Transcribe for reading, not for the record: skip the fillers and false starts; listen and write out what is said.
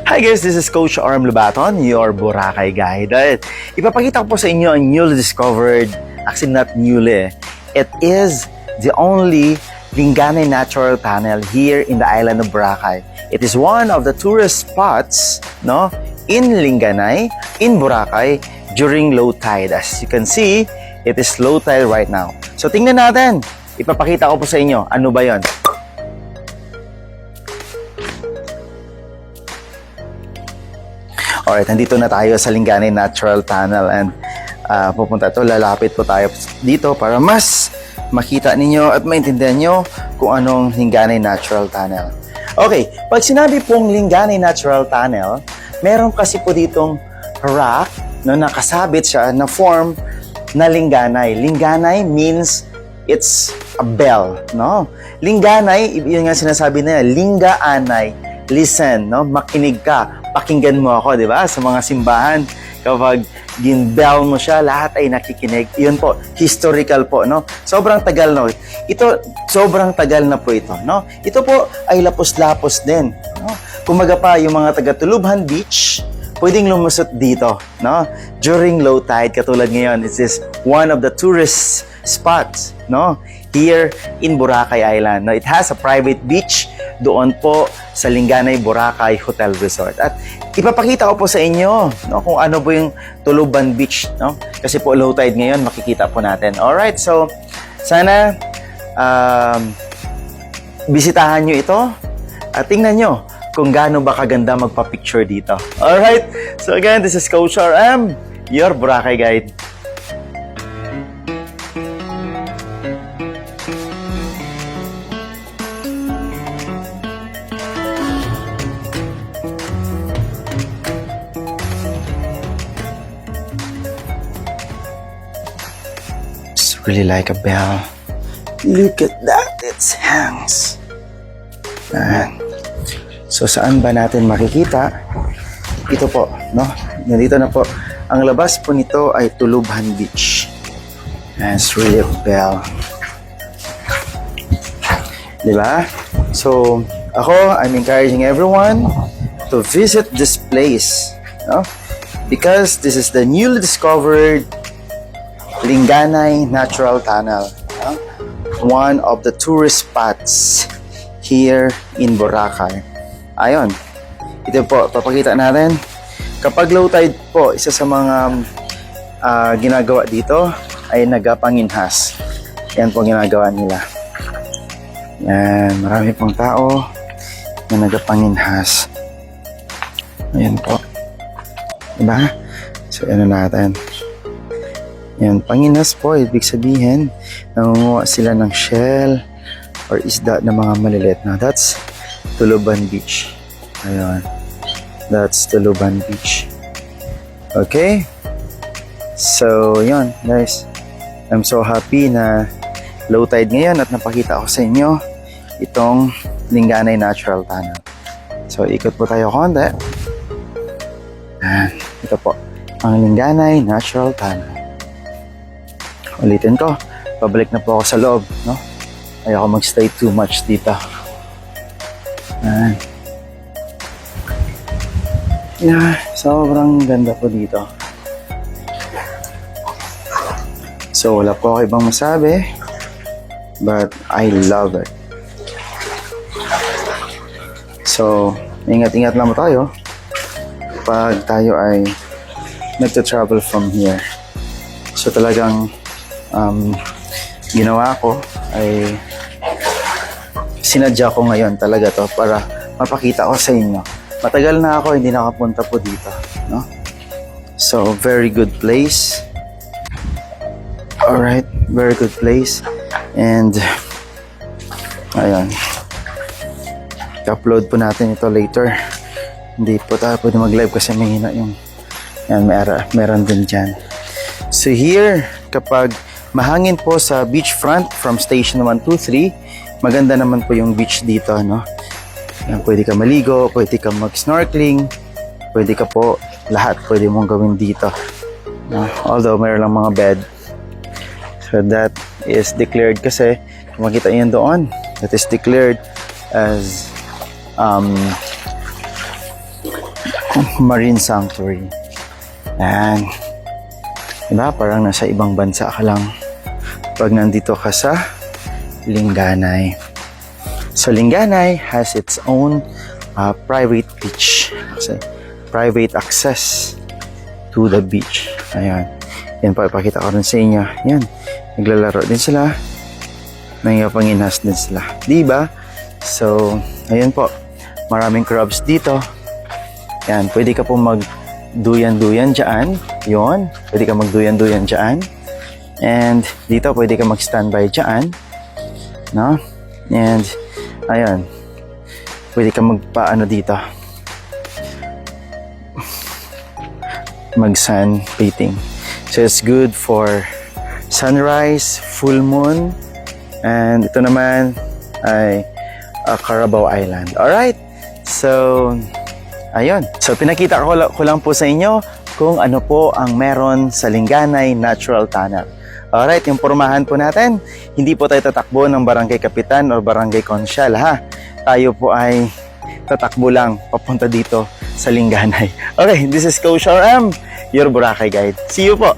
Hi guys, this is Coach Arm Lubaton, your Boracay guide. At ipapakita ko po sa inyo ang newly discovered, actually not newly, it is the only Linganay Natural Tunnel here in the island of Boracay. It is one of the tourist spots, no, in Linganay, in Boracay, during low tide. As you can see, it is low tide right now. So tingnan natin, ipapakita ko po sa inyo, ano ba yon? Alright, nandito na tayo sa Linganay Natural Tunnel and lalapit po tayo dito para mas makita ninyo at maintindihan nyo kung anong Linganay Natural Tunnel. Okay, pag sinabi pong Linganay Natural Tunnel, meron kasi po ditong rock no, nakasabit siya na form na Linganay. Linganay means it's a bell, no? Linganay, yun nga sinasabi na, Lingaanay, listen, no? Makinig ka, pakinggan mo ako, di ba? Sa mga simbahan, kapag ginbell mo siya, lahat ay nakikinig. Yun po, historical po, no? Sobrang tagal, no? Ito, sobrang tagal na po ito, no? Ito po ay lapos-lapos din, no? Kumaga pa, yung mga taga-Tulubhan Beach, pwedeng lumusot dito, no? During low tide, katulad ngayon, this is one of the tourist spots, no? Here in Boracay Island. No, it has a private beach doon po sa Linganay Boracay Hotel Resort. At ipapakita ko po sa inyo, no, kung ano po yung Tulubhan Beach, no? Kasi po low tide ngayon, makikita po natin. Alright, so sana bisitahan nyo ito at tingnan nyo kung gaano ba kaganda magpa-picture dito. Alright, so again, this is Coach RM, your Boracay guide. It's really like a bell. Look at that, it hangs. And so saan ba natin makikita? Ito po, no? Nandito na po. Ang labas po nito ay Tulubhan Beach. And it's really a bell. Diba? So, I'm encouraging everyone to visit this place, no? Because this is the newly discovered Linganay Natural Tunnel, no? One of the tourist spots here in Boracay. Ayon, ito po, papakita natin. Kapag low tide po, isa sa mga ginagawa dito ay nagapanginhas. Yan po ginagawa nila. Yan, marami pong tao na nagapanginhas. Ayan po. Diba? So, ano natin. Yan, panginhas po, ibig sabihin, nangunguha sila ng shell or isda na mga maliliit. Now, that's Tulubhan Beach. Ayan. That's Tulubhan Beach. Okay? So, yun, guys. I'm so happy na low tide ngayon at napakita ko sa inyo itong Linganay Natural Tunnel. So, ikot po tayo konti. Ayan. Ito po, ang Linganay Natural Tunnel. Ulitin ko, pabalik na po ako sa loob, no? Ayoko magstay too much dito. Ayan. Yeah, sobrang ganda po dito. So, wala po ako ibang masabi, but I love it. So, ingat-ingat lang mo tayo pag tayo ay nagta-travel from here. So, talagang ginawa ko ay sinadya ko ngayon talaga to para mapakita ko sa inyo. Matagal na ako hindi nakapunta po dito, no? So, very good place. Alright, very good place. And ayan, i-upload po natin ito later. Hindi po tayo pwede mag-live kasi mahina yung yan, meron din dyan. So here, kapag mahangin po sa beachfront from station 123, maganda naman po yung beach dito, no? Yan, pwede ka maligo, pwede ka mag-snorkeling, pwede ka po, lahat pwede mong gawin dito, no? Although mayroon lang mga bed. So that is declared kasi, kung makita nyo doon, that is declared as Marine Sanctuary. Yan. Diba? Parang nasa ibang bansa ka lang pag nandito ka sa Linganay. So, Linganay has its own private beach. Kasi, private access to the beach. Ayan. Yan po, ipakita ko rin sa inyo. Yan. Naglalaro din sila. Nangyapanghinas din sila. Diba? So, ayan po. Maraming crabs dito. Yan. Pwede ka po mag-duyan-duyan dyan. Yun. Pwede ka mag-duyan-duyan dyan. And dito, pwede ka mag-standby dyan. No? And, ayan. Pwede ka magpaano dito. Mag-sun bathing. So, it's good for sunrise, full moon, and ito naman ay Carabao Island. Alright? So, ayun. So, pinakita ko lang po sa inyo kung ano po ang meron sa Linganay Natural Tunnel. Alright, yung pormahan po natin, hindi po tayo tatakbo ng Barangay Kapitan o Barangay Consial, ha? Tayo po ay tatakbo lang papunta dito sa Linganay. Okay, this is Coach RM, your Boracay Guide. See you po!